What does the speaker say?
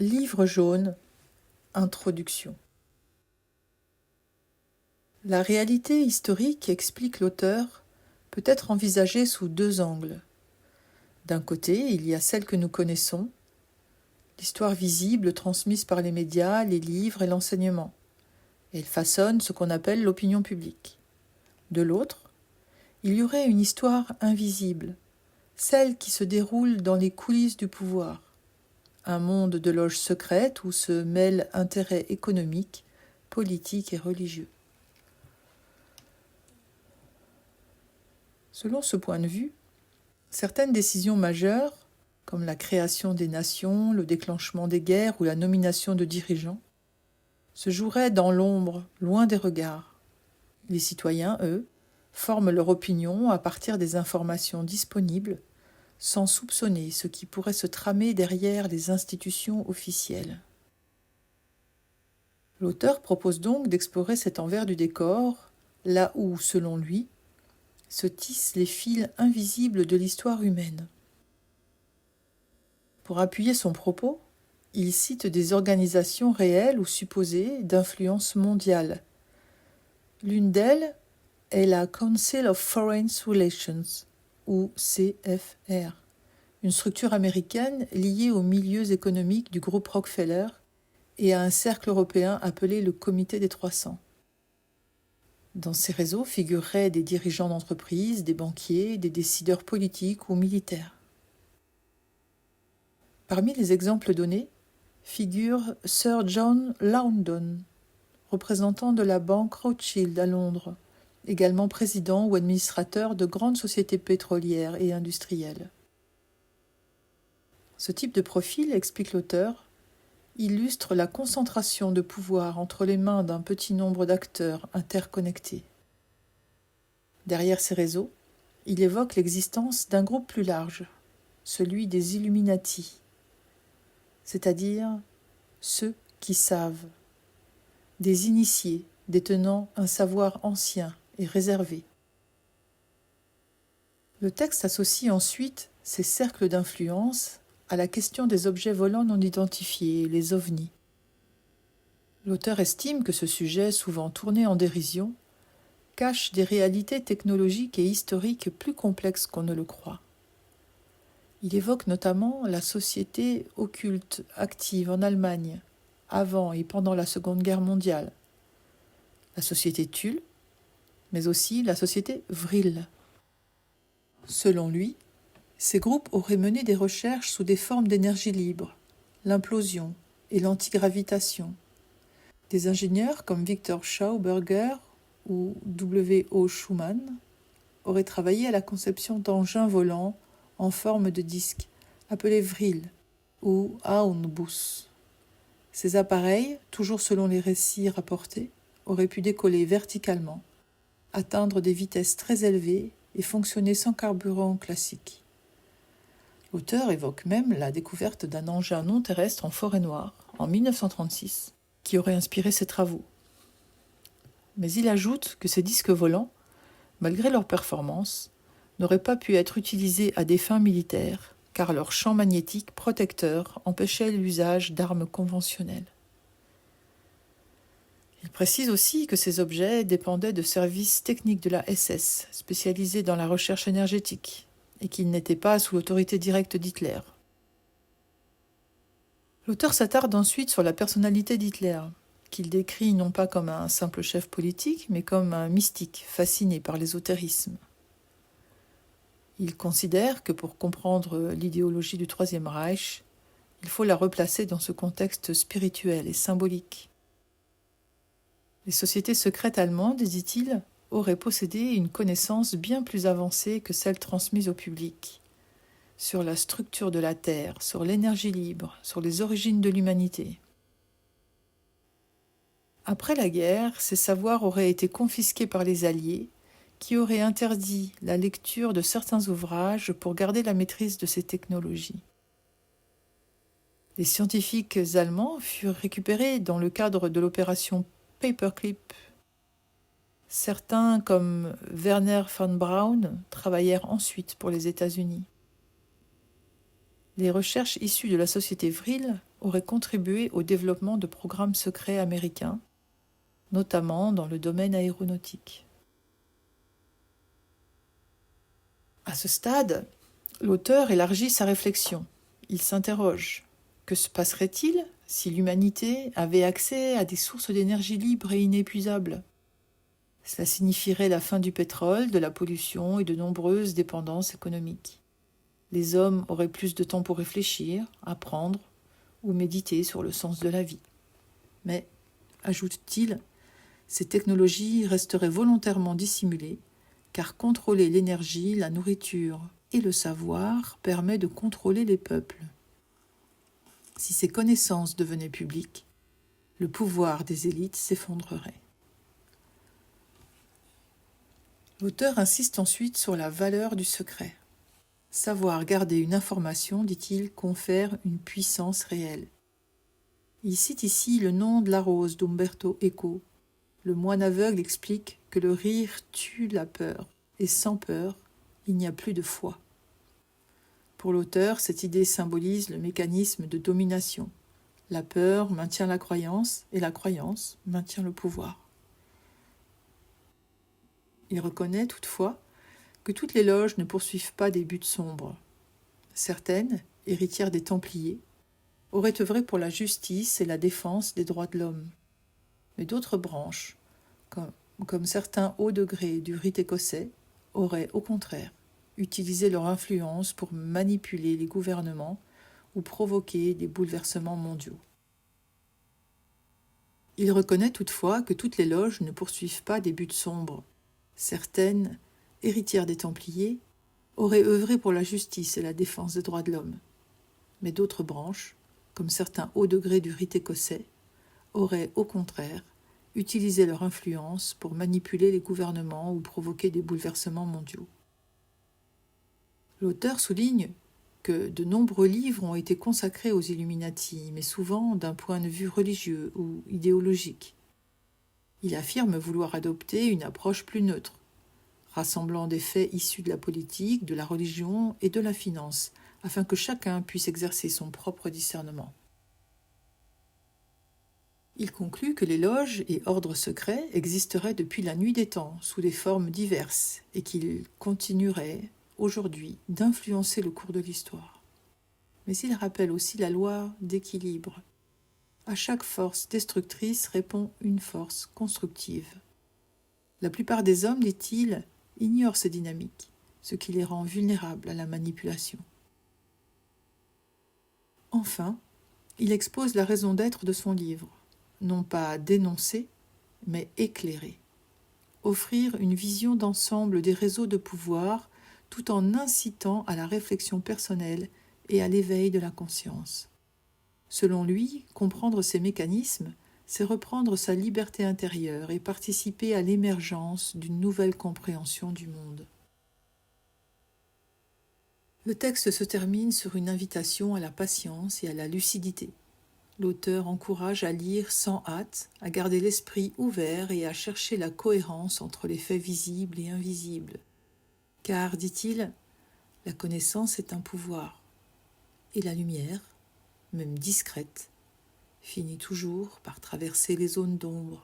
Livre jaune, introduction. La réalité historique, explique l'auteur, peut être envisagée sous deux angles. D'un côté, il y a celle que nous connaissons, l'histoire visible transmise par les médias, les livres et l'enseignement. Elle façonne ce qu'on appelle l'opinion publique. De l'autre, il y aurait une histoire invisible, celle qui se déroule dans les coulisses du pouvoir. Un monde de loges secrètes où se mêlent intérêts économiques, politiques et religieux. Selon ce point de vue, certaines décisions majeures, comme la création des nations, le déclenchement des guerres ou la nomination de dirigeants, se joueraient dans l'ombre, loin des regards. Les citoyens, eux, forment leur opinion à partir des informations disponibles, sans soupçonner ce qui pourrait se tramer derrière les institutions officielles. L'auteur propose donc d'explorer cet envers du décor, là où, selon lui, se tissent les fils invisibles de l'histoire humaine. Pour appuyer son propos, il cite des organisations réelles ou supposées d'influence mondiale. L'une d'elles est la Council of Foreign Relations, ou CFR, une structure américaine liée aux milieux économiques du groupe Rockefeller et à un cercle européen appelé le Comité des 300. Dans ces réseaux figureraient des dirigeants d'entreprises, des banquiers, des décideurs politiques ou militaires. Parmi les exemples donnés figure Sir John Loudon, représentant de la banque Rothschild à Londres, également président ou administrateur de grandes sociétés pétrolières et industrielles. Ce type de profil, explique l'auteur, illustre la concentration de pouvoir entre les mains d'un petit nombre d'acteurs interconnectés. Derrière ces réseaux, il évoque l'existence d'un groupe plus large, celui des Illuminati, c'est-à-dire ceux qui savent, des initiés détenant un savoir ancien et réservé. Le texte associe ensuite ces cercles d'influence à la question des objets volants non identifiés, les ovnis. L'auteur estime que ce sujet, souvent tourné en dérision, cache des réalités technologiques et historiques plus complexes qu'on ne le croit. Il évoque notamment la société occulte active en Allemagne, avant et pendant la Seconde Guerre mondiale, la société Thule, mais aussi la société Vril. Selon lui, ces groupes auraient mené des recherches sous des formes d'énergie libre, l'implosion et l'antigravitation. Des ingénieurs comme Victor Schauberger ou W.O. Schumann auraient travaillé à la conception d'engins volants en forme de disque, appelés Vril ou Auenbus. Ces appareils, toujours selon les récits rapportés, auraient pu décoller verticalement, atteindre des vitesses très élevées et fonctionner sans carburant classique. L'auteur évoque même la découverte d'un engin non terrestre en forêt noire, en 1936, qui aurait inspiré ses travaux. Mais il ajoute que ces disques volants, malgré leur performance, n'auraient pas pu être utilisés à des fins militaires, car leur champ magnétique protecteur empêchait l'usage d'armes conventionnelles. Il précise aussi que ces objets dépendaient de services techniques de la SS, spécialisés dans la recherche énergétique, et qu'ils n'étaient pas sous l'autorité directe d'Hitler. L'auteur s'attarde ensuite sur la personnalité d'Hitler, qu'il décrit non pas comme un simple chef politique, mais comme un mystique fasciné par l'ésotérisme. Il considère que pour comprendre l'idéologie du Troisième Reich, il faut la replacer dans ce contexte spirituel et symbolique. Les sociétés secrètes allemandes, dit-il, auraient possédé une connaissance bien plus avancée que celle transmise au public, sur la structure de la Terre, sur l'énergie libre, sur les origines de l'humanité. Après la guerre, ces savoirs auraient été confisqués par les Alliés, qui auraient interdit la lecture de certains ouvrages pour garder la maîtrise de ces technologies. Les scientifiques allemands furent récupérés dans le cadre de l'opération Paperclip. Certains, comme Werner von Braun, travaillèrent ensuite pour les États-Unis. Les recherches issues de la société Vril auraient contribué au développement de programmes secrets américains, notamment dans le domaine aéronautique. À ce stade, l'auteur élargit sa réflexion. Il s'interroge. Que se passerait-il si l'humanité avait accès à des sources d'énergie libres et inépuisables ? Cela signifierait la fin du pétrole, de la pollution et de nombreuses dépendances économiques. Les hommes auraient plus de temps pour réfléchir, apprendre ou méditer sur le sens de la vie. Mais, ajoute-t-il, ces technologies resteraient volontairement dissimulées, car contrôler l'énergie, la nourriture et le savoir permet de contrôler les peuples. Si ces connaissances devenaient publiques, le pouvoir des élites s'effondrerait. L'auteur insiste ensuite sur la valeur du secret. Savoir garder une information, dit-il, confère une puissance réelle. Il cite ici le nom de la rose d'Umberto Eco. Le moine aveugle explique que le rire tue la peur, et sans peur, il n'y a plus de foi. Pour l'auteur, cette idée symbolise le mécanisme de domination. La peur maintient la croyance, et la croyance maintient le pouvoir. Il reconnaît toutefois que toutes les loges ne poursuivent pas des buts sombres. Certaines, héritières des Templiers, auraient œuvré pour la justice et la défense des droits de l'homme. Mais d'autres branches, comme certains hauts degrés du rite écossais, auraient au contraire utilisé leur influence pour manipuler les gouvernements ou provoquer des bouleversements mondiaux. Il reconnaît toutefois que toutes les loges ne poursuivent pas des buts sombres. Certaines, héritières des Templiers, auraient œuvré pour la justice et la défense des droits de l'homme. Mais d'autres branches, comme certains hauts degrés du rite écossais, auraient au contraire utilisé leur influence pour manipuler les gouvernements ou provoquer des bouleversements mondiaux. L'auteur souligne que de nombreux livres ont été consacrés aux Illuminati, mais souvent d'un point de vue religieux ou idéologique. Il affirme vouloir adopter une approche plus neutre, rassemblant des faits issus de la politique, de la religion et de la finance, afin que chacun puisse exercer son propre discernement. Il conclut que les loges et ordres secrets existeraient depuis la nuit des temps, sous des formes diverses, et qu'ils continueraient, aujourd'hui, d'influencer le cours de l'histoire. Mais il rappelle aussi la loi d'équilibre. À chaque force destructrice répond une force constructive. La plupart des hommes, dit-il, ignorent ces dynamiques, ce qui les rend vulnérables à la manipulation. Enfin, il expose la raison d'être de son livre, non pas dénoncer, mais éclairer. Offrir une vision d'ensemble des réseaux de pouvoir tout en incitant à la réflexion personnelle et à l'éveil de la conscience. Selon lui, comprendre ces mécanismes, c'est reprendre sa liberté intérieure et participer à l'émergence d'une nouvelle compréhension du monde. Le texte se termine sur une invitation à la patience et à la lucidité. L'auteur encourage à lire sans hâte, à garder l'esprit ouvert et à chercher la cohérence entre les faits visibles et invisibles. Car, dit-il, la connaissance est un pouvoir, et la lumière, même discrète, finit toujours par traverser les zones d'ombre.